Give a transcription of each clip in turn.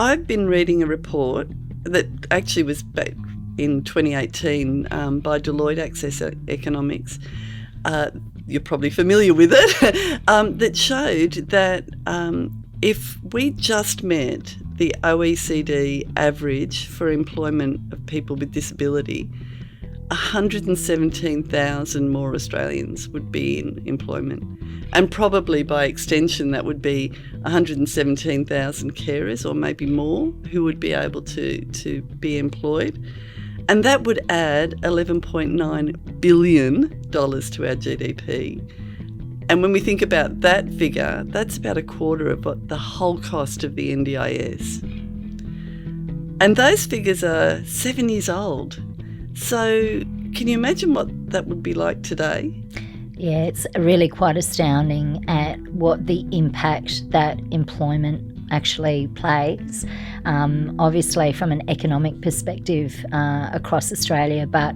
I've been reading a report that actually was back in 2018 by Deloitte Access Economics. You're probably familiar with it, that showed that if we just met the OECD average for employment of people with disability, 117,000 more Australians would be in employment. And probably by extension, that would be 117,000 carers or maybe more who would be able to be employed. And that would add $11.9 billion to our GDP. And when we think about that figure, that's about a quarter of what the whole cost of the NDIS. And those figures are 7 years old. So can you imagine what that would be like today? Yeah, it's really quite astounding at what the impact that employment actually plays, obviously from an economic perspective across Australia. But,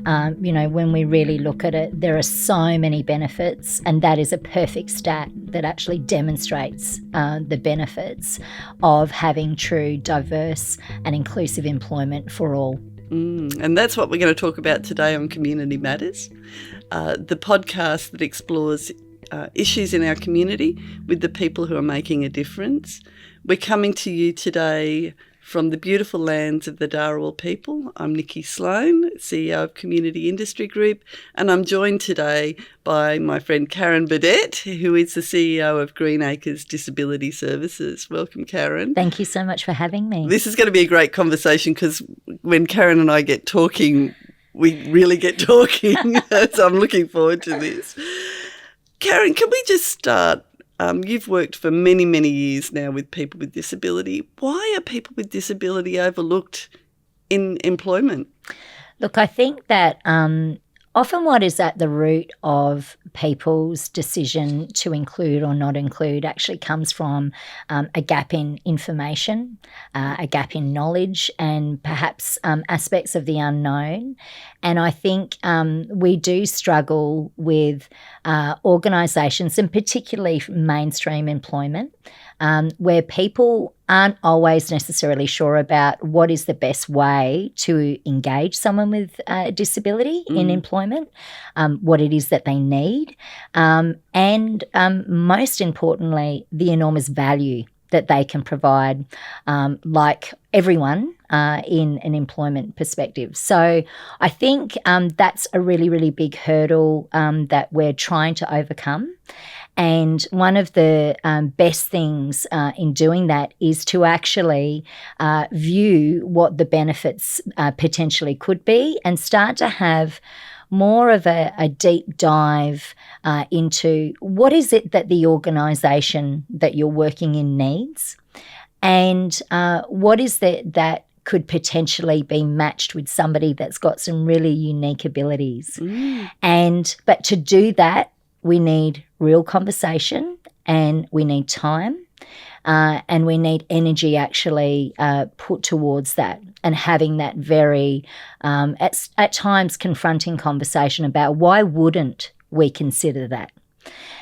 when we really look at it, there are so many benefits, and that is a perfect stat that actually demonstrates the benefits of having true, diverse and inclusive employment for all. And that's what we're going to talk about today on Community Matters, the podcast that explores issues in our community with the people who are making a difference. We're coming to you today from the beautiful lands of the Dharawal people. I'm Nicky Sloan, CEO of Community Industry Group, and I'm joined today by my friend Karen Burdett, who is the CEO of Greenacres Disability Services. Welcome, Karen. Thank you so much for having me. This is going to be a great conversation because when Karen and I get talking, we really get talking. So I'm looking forward to this. Karen, can we just start? You've worked for many, many years now with people with disability. Why are people with disability overlooked in employment? Look, I think that often what is at the root of people's decision to include or not include actually comes from a gap in information, a gap in knowledge, and perhaps aspects of the unknown. And I think we do struggle with organisations, and particularly mainstream employment, where people aren't always necessarily sure about what is the best way to engage someone with a disability in employment, what it is that they need, and most importantly, the enormous value that they can provide, like everyone in an employment perspective. So I think that's a really, really big hurdle that we're trying to overcome. And one of the best things in doing that is to actually view what the benefits potentially could be and start to have more of a deep dive into what is it that the organisation that you're working in needs, and what is that could potentially be matched with somebody that's got some really unique abilities. But to do that, we need real conversation, and we need time, and we need energy actually put towards that, and having that very, at times, confronting conversation about why wouldn't we consider that.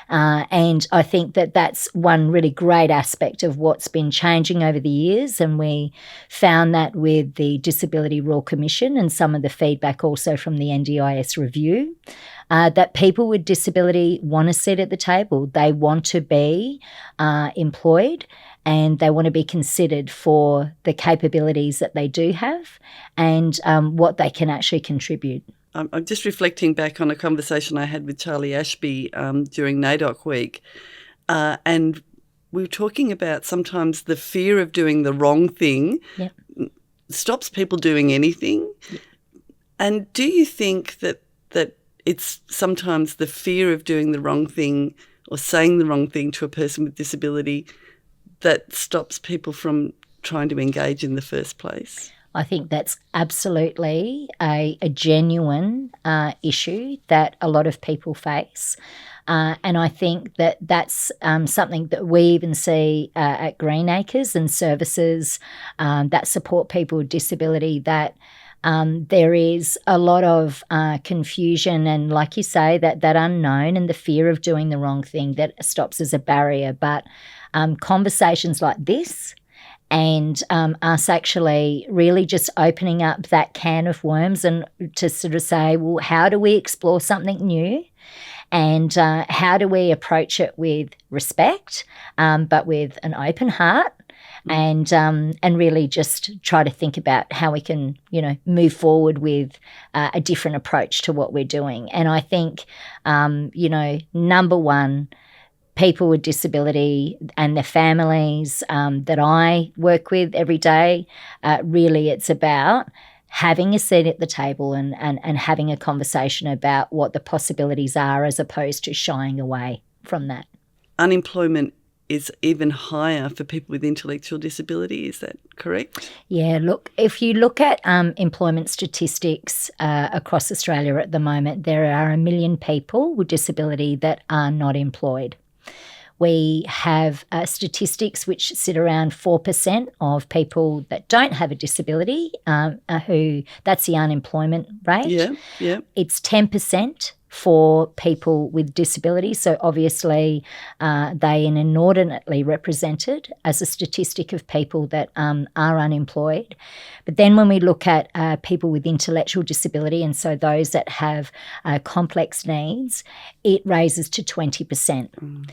And I think that that's one really great aspect of what's been changing over the years, and we found that with the Disability Royal Commission and some of the feedback also from the NDIS review, that people with disability want a seat at the table. They want to be employed, and they want to be considered for the capabilities that they do have and what they can actually contribute. I'm just reflecting back on a conversation I had with Charlie Ashby during NAIDOC week, and we were talking about sometimes the fear of doing the wrong thing stops people doing anything. And do you think that it's sometimes the fear of doing the wrong thing or saying the wrong thing to a person with disability that stops people from trying to engage in the first place? I think that's absolutely a genuine issue that a lot of people face. And I think that that's something that we even see at Greenacres and services that support people with disability, that there is a lot of confusion and, like you say, that unknown and the fear of doing the wrong thing that stops as a barrier. But conversations like this and us actually really just opening up that can of worms and to sort of say, well, how do we explore something new? And how do we approach it with respect, but with an open heart, and really just try to think about how we can, move forward with a different approach to what we're doing. And I think, number one, people with disability and their families that I work with every day, really it's about having a seat at the table and having a conversation about what the possibilities are as opposed to shying away from that. Unemployment is even higher for people with intellectual disability, is that correct? Yeah, look, if you look at employment statistics across Australia at the moment, there are 1 million people with disability that are not employed. We have statistics which sit around 4% of people that don't have a disability, that's the unemployment rate. Yeah. It's 10% for people with disabilities. So obviously they are inordinately represented as a statistic of people that are unemployed. But then when we look at people with intellectual disability, and so those that have complex needs, it raises to 20%.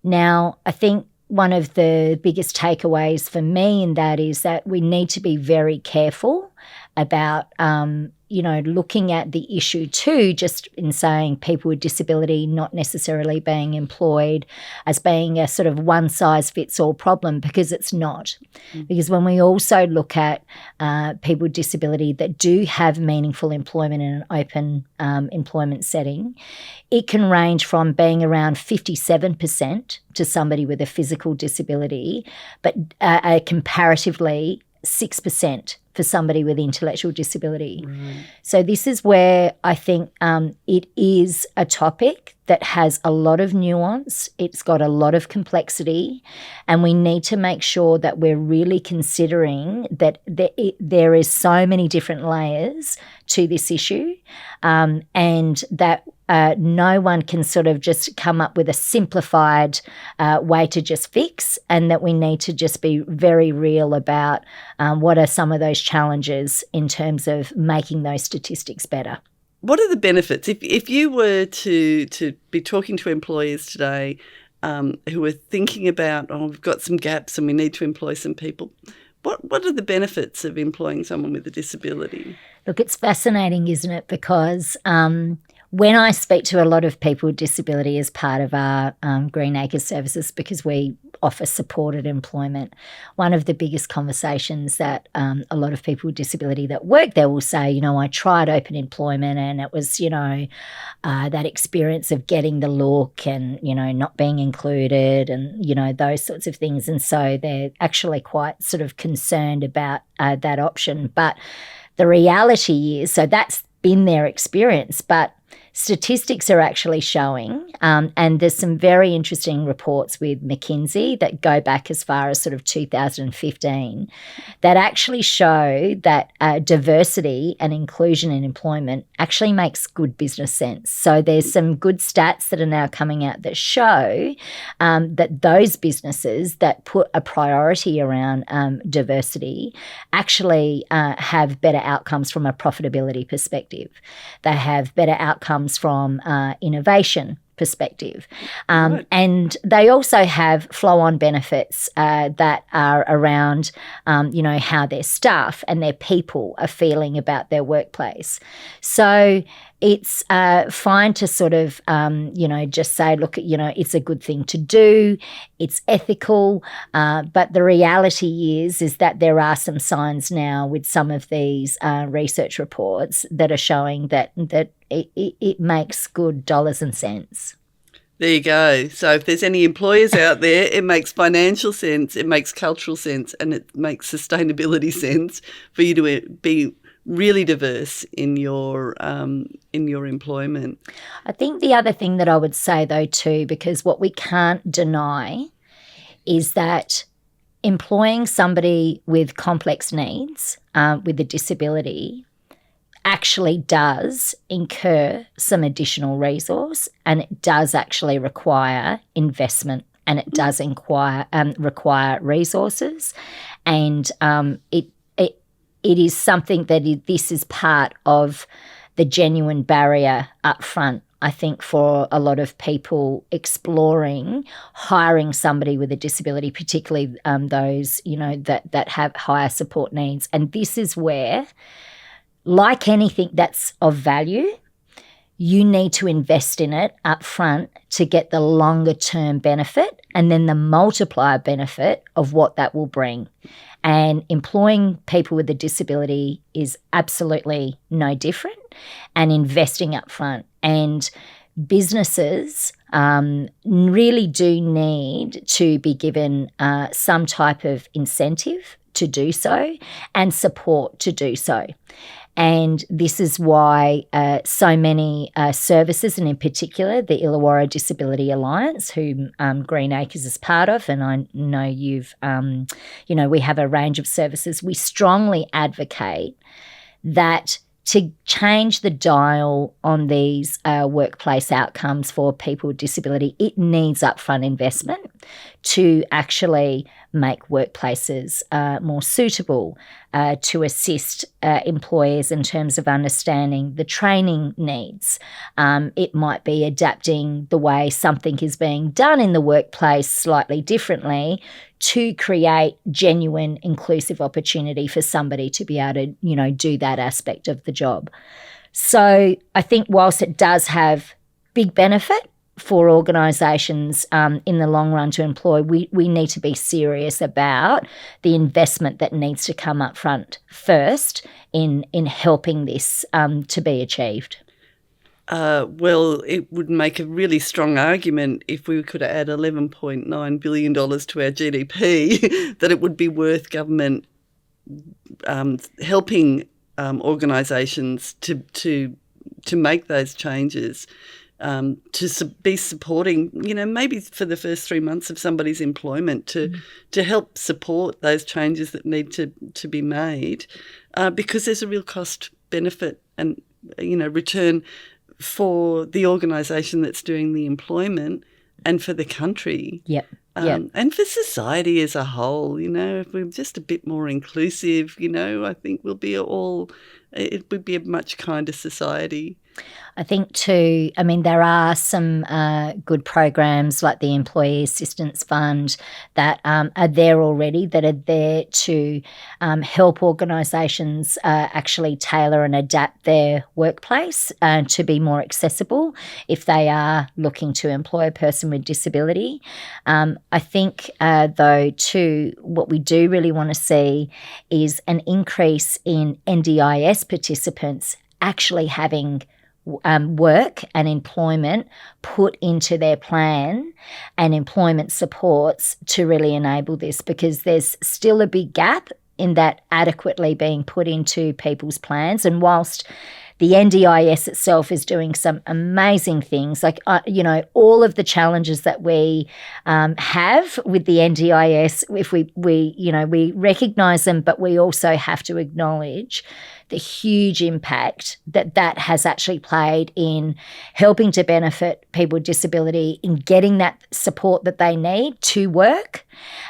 Now, I think one of the biggest takeaways for me in that is that we need to be very careful about, looking at the issue too, just in saying people with disability not necessarily being employed as being a sort of one-size-fits-all problem, because it's not. Because when we also look at people with disability that do have meaningful employment in an open employment setting, it can range from being around 57% to somebody with a physical disability, but comparatively 6% for somebody with intellectual disability. Right. So this is where I think it is a topic that has a lot of nuance. It's got a lot of complexity, and we need to make sure that we're really considering that there is so many different layers to this issue, and that no one can sort of just come up with a simplified way to just fix, and that we need to just be very real about what are some of those challenges in terms of making those statistics better. What are the benefits? If you were to be talking to employers today who are thinking about, we've got some gaps and we need to employ some people, what are the benefits of employing someone with a disability? Look, it's fascinating, isn't it? Because when I speak to a lot of people with disability as part of our Greenacres services, because we offer supported employment, one of the biggest conversations that a lot of people with disability that work there will say, I tried open employment and it was, that experience of getting the look and, not being included and, those sorts of things. And so they're actually quite sort of concerned about that option. But the reality is, so that's been their experience, but statistics are actually showing, and there's some very interesting reports with McKinsey that go back as far as sort of 2015 that actually show that diversity and inclusion in employment actually makes good business sense. So there's some good stats that are now coming out that show that those businesses that put a priority around diversity actually have better outcomes from a profitability perspective. They have better outcomes from innovation perspective. Right. And they also have flow-on benefits that are around, how their staff and their people are feeling about their workplace. So it's fine to sort of, just say, look, it's a good thing to do, it's ethical, but the reality is that there are some signs now with some of these research reports that are showing that it makes good dollars and cents. There you go. So if there's any employers out there, it makes financial sense, it makes cultural sense, and it makes sustainability sense for you to be really diverse in your employment. I think the other thing that I would say though too, because what we can't deny is that employing somebody with complex needs, with a disability, actually does incur some additional resource, and it does actually require investment, and it does require resources. And it is something that this is part of the genuine barrier up front, I think, for a lot of people exploring hiring somebody with a disability, particularly those, that have higher support needs. And this is where, like anything that's of value, you need to invest in it up front to get the longer term benefit and then the multiplier benefit of what that will bring. And employing people with a disability is absolutely no different, and investing up front. And businesses really do need to be given some type of incentive to do so and support to do so. And this is why so many services, and in particular the Illawarra Disability Alliance, who Greenacres is part of, and I know we have a range of services, we strongly advocate that to change the dial on these workplace outcomes for people with disability, it needs upfront investment to actually make workplaces more suitable, to assist employers in terms of understanding the training needs. It might be adapting the way something is being done in the workplace slightly differently to create genuine inclusive opportunity for somebody to be able to, do that aspect of the job. So I think whilst it does have big benefit for organisations in the long run to employ, we need to be serious about the investment that needs to come up front first in helping this to be achieved. Well, it would make a really strong argument if we could add $11.9 billion to our GDP that it would be worth government helping organisations to make those changes, to be supporting, maybe for the first 3 months of somebody's employment to help support those changes that need to be made, because there's a real cost benefit and, return for the organisation that's doing the employment and for the country. Yep. And for society as a whole, if we're just a bit more inclusive, I think it would be a much kinder society. I think too, there are some good programs like the Employee Assistance Fund that are there already, that are there to help organisations actually tailor and adapt their workplace to be more accessible if they are looking to employ a person with disability. I think, though, too, what we do really want to see is an increase in NDIS participants actually having work and employment put into their plan and employment supports to really enable this, because there's still a big gap in that adequately being put into people's plans. And whilst the NDIS itself is doing some amazing things, like, all of the challenges that we have with the NDIS, if we recognise them, but we also have to acknowledge the huge impact that has actually played in helping to benefit people with disability in getting that support that they need to work,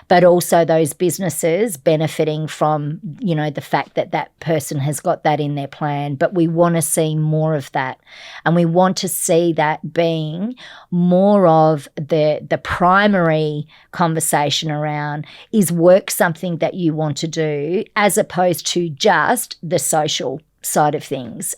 but also those businesses benefiting from, the fact that that person has got that in their plan. But we want to see more of that, and we want to see that being more of the primary conversation around, is work something that you want to do, as opposed to just the social side of things,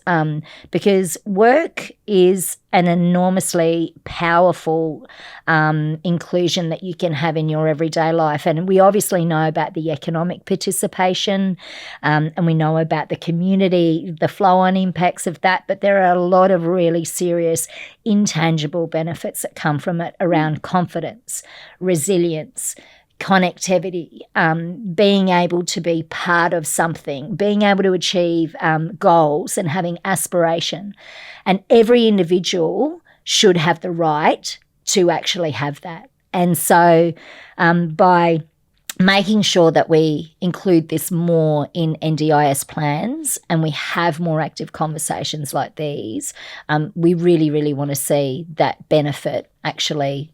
because work is an enormously powerful inclusion that you can have in your everyday life. And we obviously know about the economic participation, and we know about the community, the flow-on impacts of that, but there are a lot of really serious intangible benefits that come from it around confidence, resilience, connectivity, being able to be part of something, being able to achieve goals and having aspiration. And every individual should have the right to actually have that. And so by making sure that we include this more in NDIS plans and we have more active conversations like these, we really, really want to see that benefit actually,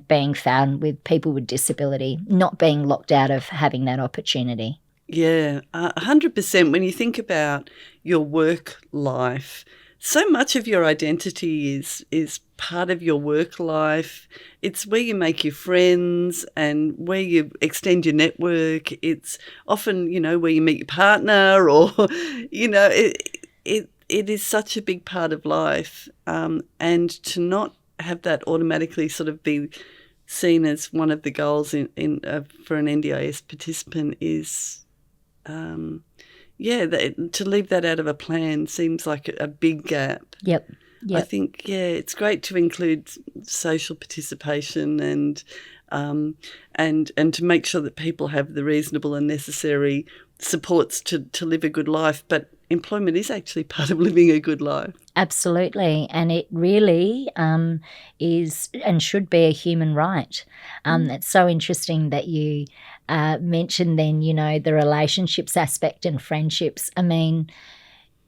being found with people with disability, not being locked out of having that opportunity. Yeah, 100%. When you think about your work life, so much of your identity is part of your work life. It's where you make your friends and where you extend your network. It's often, where you meet your partner or, it is such a big part of life. And to not have that automatically sort of be seen as one of the goals for an NDIS participant is, to leave that out of a plan seems like a big gap. Yep. I think, it's great to include social participation and to make sure that people have the reasonable and necessary supports to live a good life. But employment is actually part of living a good life. Absolutely. And it really is and should be a human right. It's so interesting that you mentioned then, the relationships aspect and friendships. I mean,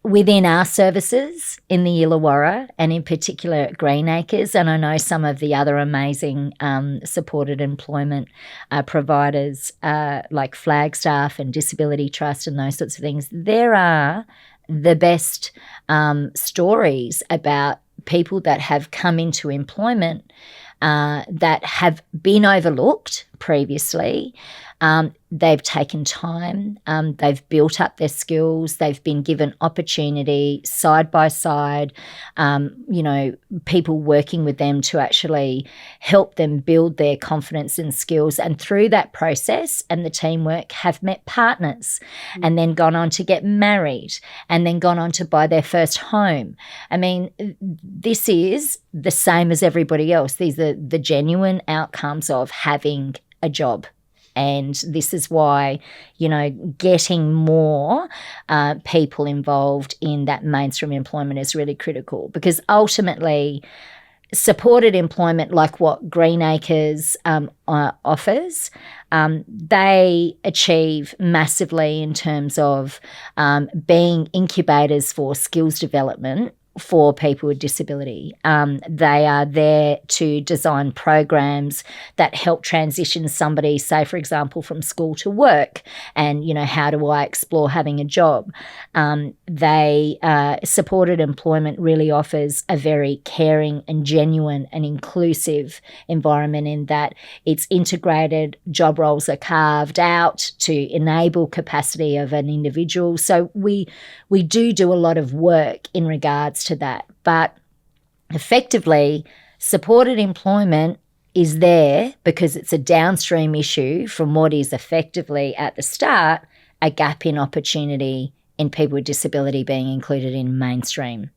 within our services in the Illawarra and in particular at Greenacres, and I know some of the other amazing supported employment providers like Flagstaff and Disability Trust and those sorts of things, there are the best stories about people that have come into employment that have been overlooked previously. They've taken time, they've built up their skills, they've been given opportunity side by side, people working with them to actually help them build their confidence and skills. And through that process and the teamwork have met partners and then gone on to get married and then gone on to buy their first home. I mean, this is the same as everybody else. These are the genuine outcomes of having a job. And this is why, getting more people involved in that mainstream employment is really critical, because ultimately supported employment, like what Greenacres offers, they achieve massively in terms of being incubators for skills development for people with disability. They are there to design programs that help transition somebody, say, for example, from school to work and, how do I explore having a job? Supported employment really offers a very caring and genuine and inclusive environment in that it's integrated, job roles are carved out to enable capacity of an individual. So we do a lot of work in regards to that. But effectively, supported employment is there because it's a downstream issue from what is effectively at the start a gap in opportunity in people with disability being included in mainstream.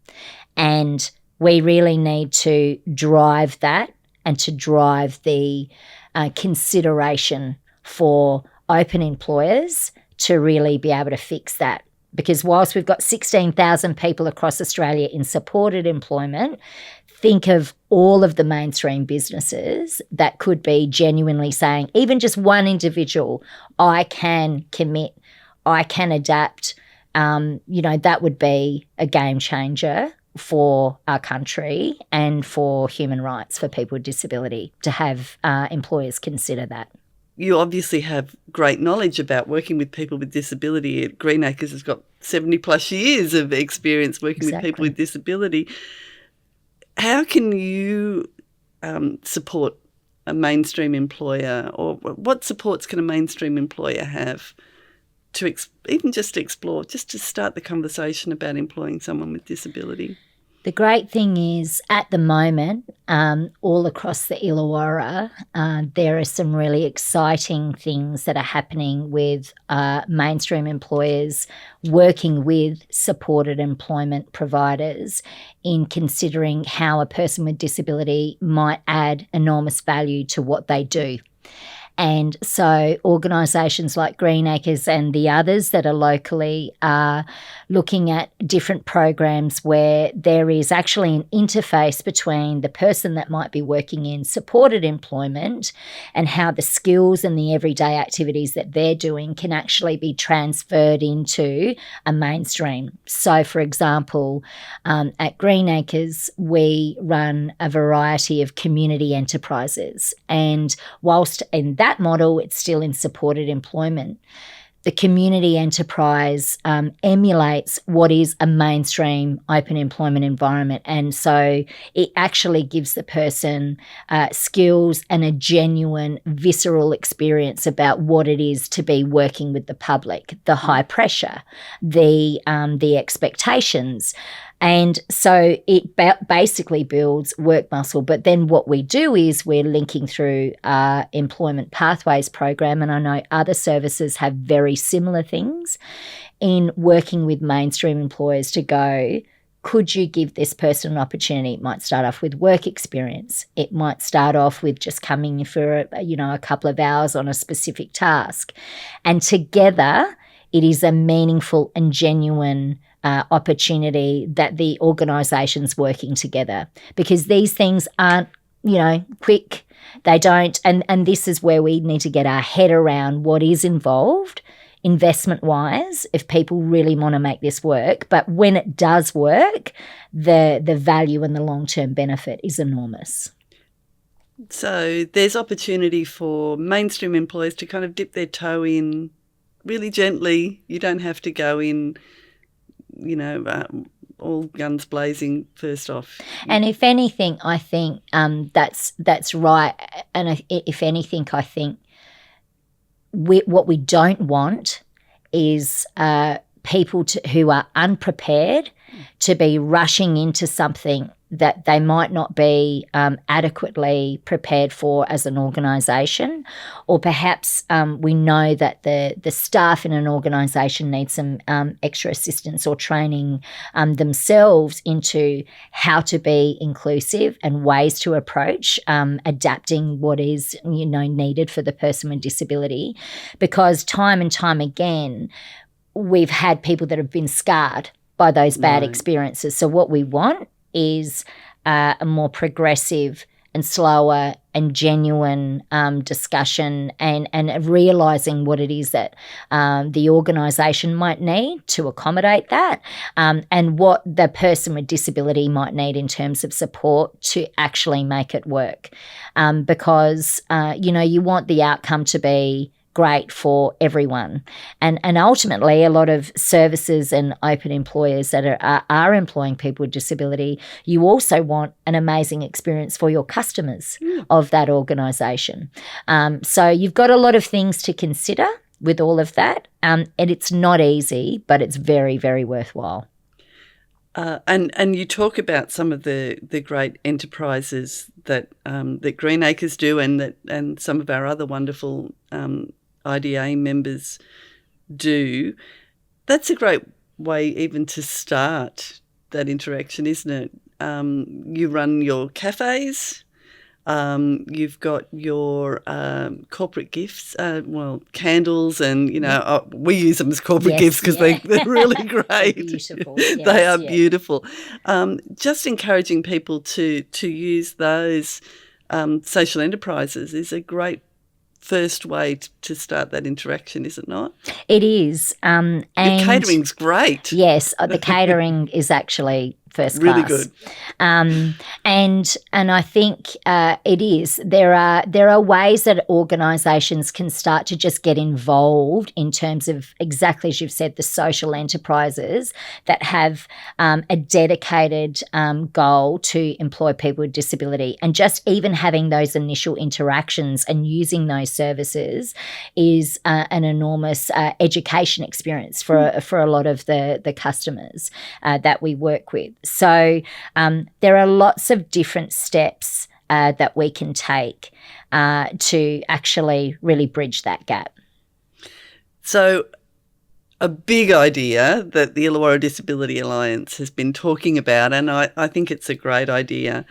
And we really need to drive that and to drive the consideration for open employers to really be able to fix that. Because whilst we've got 16,000 people across Australia in supported employment, think of all of the mainstream businesses that could be genuinely saying, even just one individual, I can commit, I can adapt. That would be a game changer for our country and for human rights for people with disability to have employers consider that. You obviously have great knowledge about working with people with disability. Greenacres has got 70 plus years of experience working with people with disability. How can you support a mainstream employer, or what supports can a mainstream employer have to even just explore, just to start the conversation about employing someone with disability? The great thing is, at the moment, all across the Illawarra, there are some really exciting things that are happening with mainstream employers working with supported employment providers in considering how a person with disability might add enormous value to what they do. And so organisations like Greenacres and the others that are locally are looking at different programs where there is actually an interface between the person that might be working in supported employment and how the skills and the everyday activities that they're doing can actually be transferred into a mainstream. So, for example, at Greenacres, we run a variety of community enterprises. And whilst in that model, it's still in supported employment, the community enterprise emulates what is a mainstream open employment environment. And so it actually gives the person skills and a genuine visceral experience about what it is to be working with the public, the high pressure, the expectations. And so it basically builds work muscle. But then what we do is we're linking through our employment pathways program, and I know other services have very similar things in working with mainstream employers to go, could you give this person an opportunity? It might start off with work experience. It might start off with just coming for a couple of hours on a specific task. And together it is a meaningful and genuine opportunity that the organisation's working together, because these things aren't, quick. They don't, and this is where we need to get our head around what is involved investment-wise if people really want to make this work. But when it does work, the value and the long-term benefit is enormous. So there's opportunity for mainstream employers to kind of dip their toe in really gently. You don't have to go in all guns blazing first off. And if anything, I think that's right. And if anything, I think what we don't want is people who are unprepared to be rushing into something that they might not be adequately prepared for as an organisation, or perhaps we know that the staff in an organisation need some extra assistance or training themselves into how to be inclusive and ways to approach adapting what is needed for the person with disability, because time and time again we've had people that have been scarred by those bad experiences. So what we want is a more progressive and slower and genuine discussion and realising what it is that the organisation might need to accommodate that, and what the person with disability might need in terms of support to actually make it work. Because, you want the outcome to be great for everyone. And ultimately, a lot of services and open employers that are employing people with disability, you also want an amazing experience for your customers of that organisation. So you've got a lot of things to consider with all of that. And it's not easy, but it's very, very worthwhile. And you talk about some of the great enterprises that Greenacres do, and some of our other wonderful IDA members do. That's a great way even to start that interaction, isn't it? You run your cafes. You've got your corporate gifts, candles, and we use them as corporate gifts because they're really great. They're beautiful. Yes, they are beautiful. Just encouraging people to use those social enterprises is a great first way to start that interaction, is it not? It is. And your catering's great. Yes, the catering is actually first class. Really good. And I think it is. There are ways that organisations can start to just get involved in terms of, exactly as you've said, the social enterprises that have a dedicated goal to employ people with disability. And just even having those initial interactions and using those services is an enormous education experience for a lot of the customers that we work with. So there are lots of different steps that we can take to actually really bridge that gap. So a big idea that the Illawarra Disability Alliance has been talking about, and I think it's a great idea,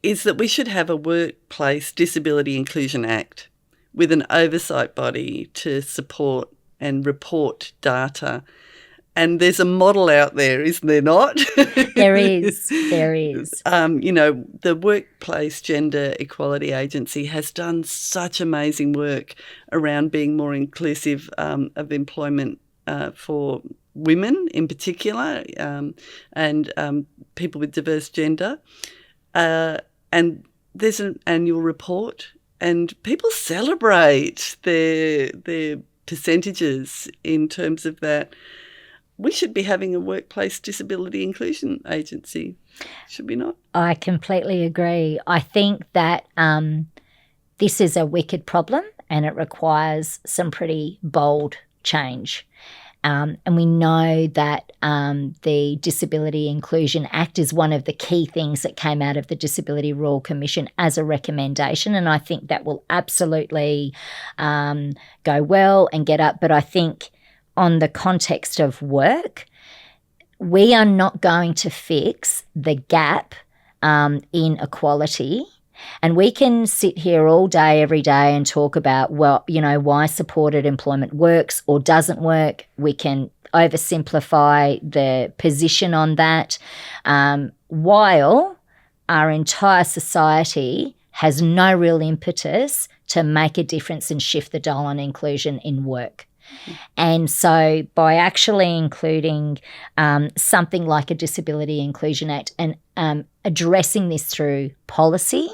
is that we should have a Workplace Disability Inclusion Act, with an oversight body to support and report data. And there's a model out there, isn't there not? There is. The Workplace Gender Equality Agency has done such amazing work around being more inclusive of employment for women in particular, and people with diverse gender. And there's an annual report, and people celebrate their percentages in terms of that. We should be having a workplace disability inclusion agency, should we not? I completely agree. I think that this is a wicked problem and it requires some pretty bold change. And we know that the Disability Inclusion Act is one of the key things that came out of the Disability Royal Commission as a recommendation, and I think that will absolutely go well and get up. But I think on the context of work, we are not going to fix the gap in equality. And we can sit here all day, every day and talk about, why supported employment works or doesn't work. We can oversimplify the position on that, while our entire society has no real impetus to make a difference and shift the dial on inclusion in work. And so by actually including something like a Disability Inclusion Act and addressing this through policy,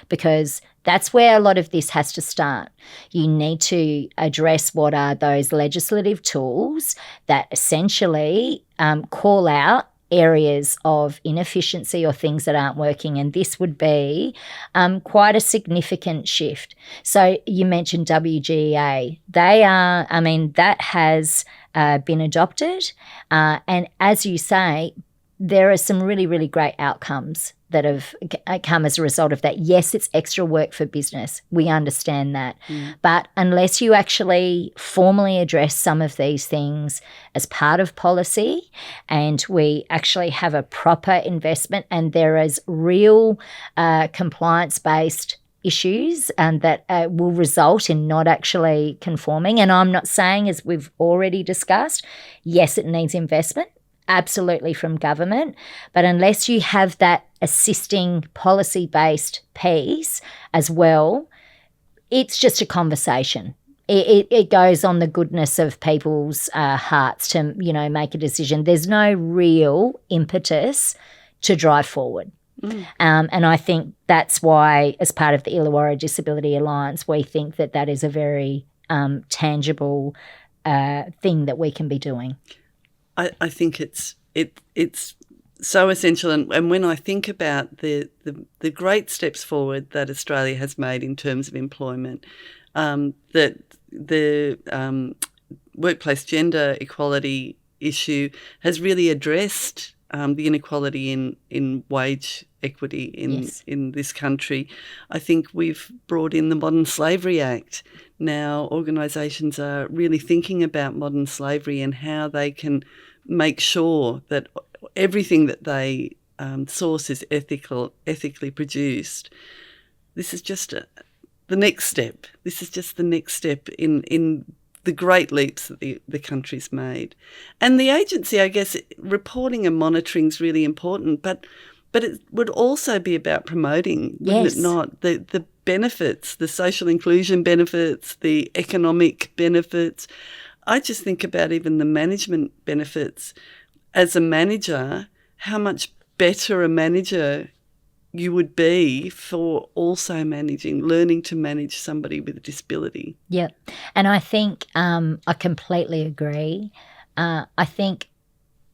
because that's where a lot of this has to start. You need to address what are those legislative tools that essentially call out areas of inefficiency or things that aren't working, and this would be quite a significant shift. So you mentioned WGEA. That has been adopted, and as you say, there are some really, really great outcomes that have come as a result of that. Yes, it's extra work for business. We understand that. But unless you actually formally address some of these things as part of policy, and we actually have a proper investment and there is real compliance-based issues and that will result in not actually conforming. And I'm not saying, as we've already discussed, yes, it needs investment, absolutely, from government, but unless you have that assisting policy-based piece as well, it's just a conversation. It goes on the goodness of people's hearts to, make a decision. There's no real impetus to drive forward. And I think that's why, as part of the Illawarra Disability Alliance, we think that is a very tangible thing that we can be doing. I think it's so essential, and when I think about the great steps forward that Australia has made in terms of employment, that the workplace gender equality issue has really addressed the inequality in wage equity in this country. I think we've brought in the Modern Slavery Act. Now organisations are really thinking about modern slavery and how they can make sure that everything that they source is ethically produced. This is just the next step. This is just the next step in the great leaps that the country's made. And the agency, I guess, reporting and monitoring is really important, but it would also be about promoting, wouldn't it not, the benefits, the social inclusion benefits, the economic benefits. I just think about even the management benefits. As a manager, how much better a manager you would be for also learning to manage somebody with a disability. Yep. And I think I completely agree. I think,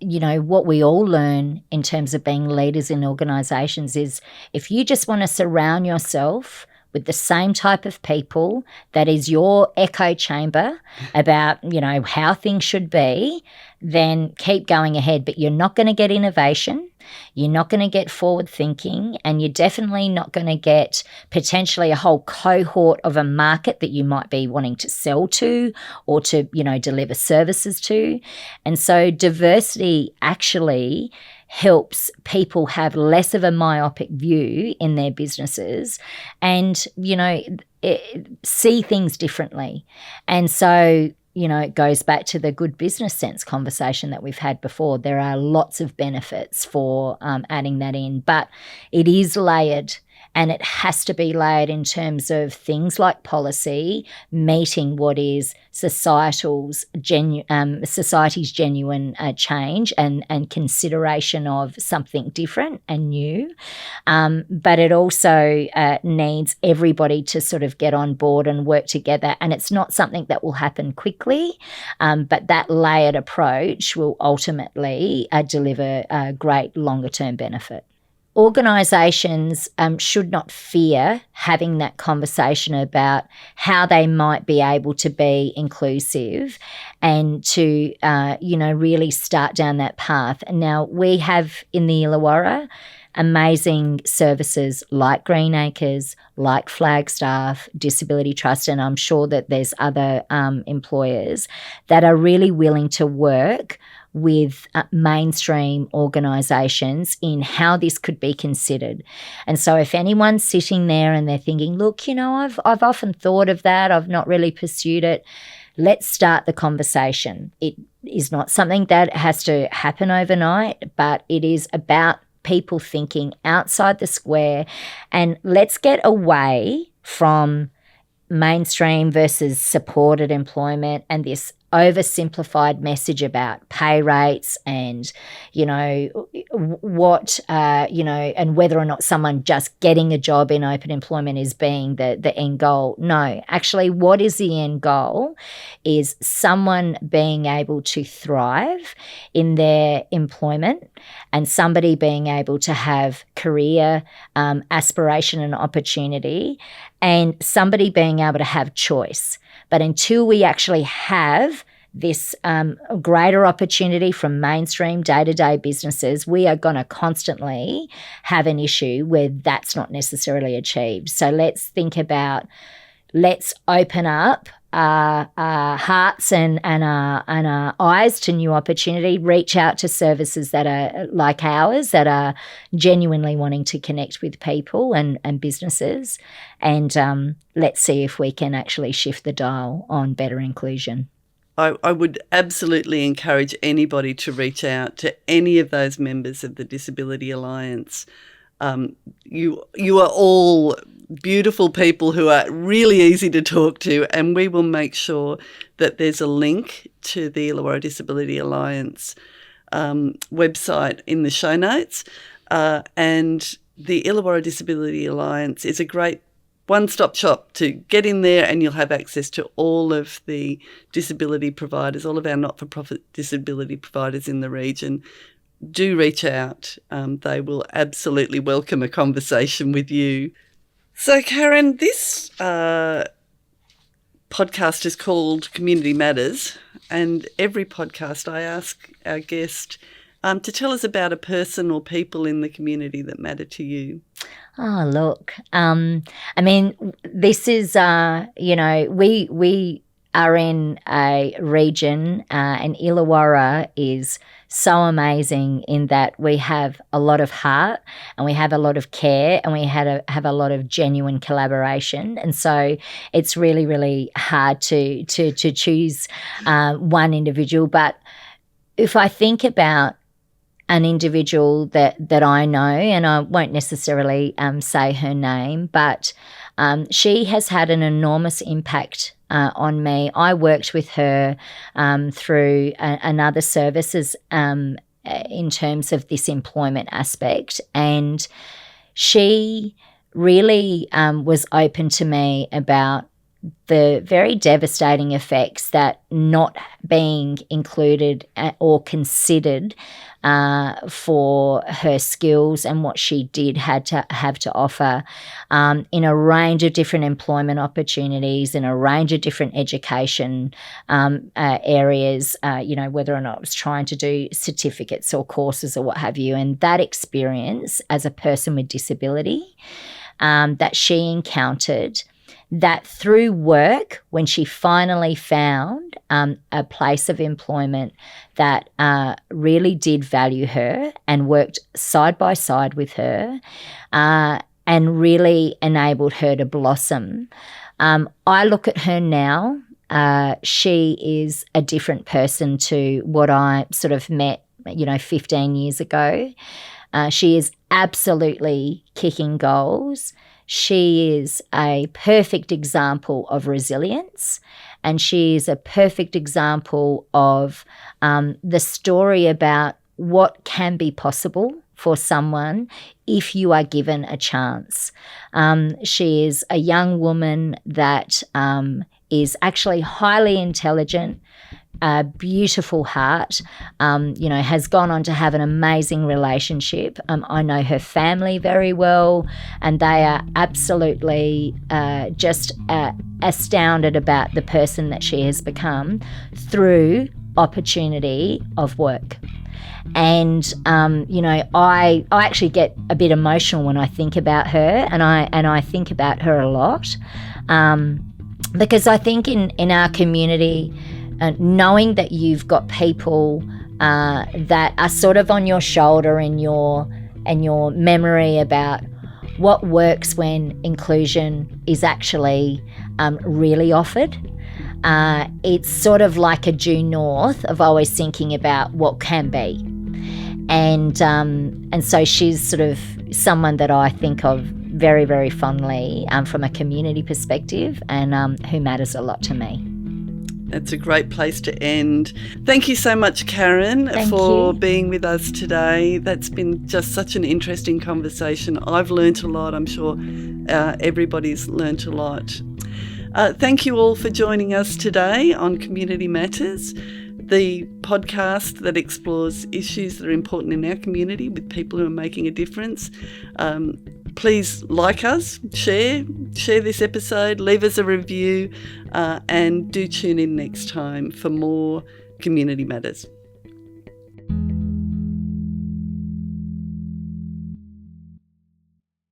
what we all learn in terms of being leaders in organisations is if you just want to surround yourself with the same type of people that is your echo chamber about, how things should be, then keep going ahead. But you're not going to get innovation, you're not going to get forward thinking, and you're definitely not going to get potentially a whole cohort of a market that you might be wanting to sell to or to, deliver services to. And so diversity actually helps people have less of a myopic view in their businesses and, see things differently. And so, it goes back to the good business sense conversation that we've had before. There are lots of benefits for adding that in, but it is layered. And it has to be layered in terms of things like policy, meeting what is society's genuine change and consideration of something different and new. But it also needs everybody to sort of get on board and work together. And it's not something that will happen quickly, but that layered approach will ultimately deliver a great longer-term benefit. Organisations should not fear having that conversation about how they might be able to be inclusive and to, really start down that path. Now, we have in the Illawarra amazing services like Greenacres, like Flagstaff, Disability Trust, and I'm sure that there's other employers that are really willing to work with mainstream organisations in how this could be considered. And so if anyone's sitting there and they're thinking, look, I've often thought of that, I've not really pursued it, let's start the conversation. It is not something that has to happen overnight, but it is about people thinking outside the square, and let's get away from mainstream versus supported employment and this oversimplified message about pay rates and, what, and whether or not someone just getting a job in open employment is being the end goal. No, actually, what is the end goal is someone being able to thrive in their employment and somebody being able to have career aspiration and opportunity and somebody being able to have choice. But until we actually have this greater opportunity from mainstream day-to-day businesses, we are going to constantly have an issue where that's not necessarily achieved. So let's think about, let's open up our hearts and our eyes to new opportunity, reach out to services that are like ours, that are genuinely wanting to connect with people and businesses, and let's see if we can actually shift the dial on better inclusion. I would absolutely encourage anybody to reach out to any of those members of the Disability Alliance. You are all beautiful people who are really easy to talk to, and we will make sure that there's a link to the Illawarra Disability Alliance website in the show notes. And the Illawarra Disability Alliance is a great one-stop shop to get in there, and you'll have access to all of the disability providers, all of our not-for-profit disability providers in the region. Do reach out. They will absolutely welcome a conversation with you. So, Karen, this podcast is called Community Matters, and every podcast I ask our guest to tell us about a person or people in the community that matter to you. Oh, look, this is, we are in a region, and Illawarra is so amazing in that we have a lot of heart and we have a lot of care and we have a lot of genuine collaboration. And so it's really, really hard to choose one individual. But if I think about an individual that I know, and I won't necessarily say her name, but she has had an enormous impact on me. I worked with her through another services in terms of this employment aspect, and she really was open to me about the very devastating effects that not being included or considered for her skills and what she did have to offer in a range of different employment opportunities, in a range of different education areas, whether or not it was trying to do certificates or courses or what have you. And that experience as a person with disability that she encountered that through work, when she finally found a place of employment that really did value her and worked side by side with her and really enabled her to blossom, I look at her now. She is a different person to what I sort of met, 15 years ago. She is absolutely kicking goals. She is a perfect example of resilience, and she is a perfect example of the story about what can be possible for someone if you are given a chance. She is a young woman that is actually highly intelligent, a beautiful heart, has gone on to have an amazing relationship. I know her family very well, and they are absolutely just astounded about the person that she has become through opportunity of work. And I actually get a bit emotional when I think about her, and I think about her a lot, because I think in our community, knowing that you've got people that are sort of on your shoulder and your memory about what works when inclusion is actually really offered. It's sort of like a due north of always thinking about what can be. And so she's sort of someone that I think of very, very fondly from a community perspective, and who matters a lot to me. That's a great place to end. Thank you so much, Karen, for being with us today. That's been just such an interesting conversation. I've learnt a lot. I'm sure everybody's learnt a lot. Thank you all for joining us today on Community Matters, the podcast that explores issues that are important in our community with people who are making a difference. Please like us, share this episode, leave us a review, and do tune in next time for more Community Matters.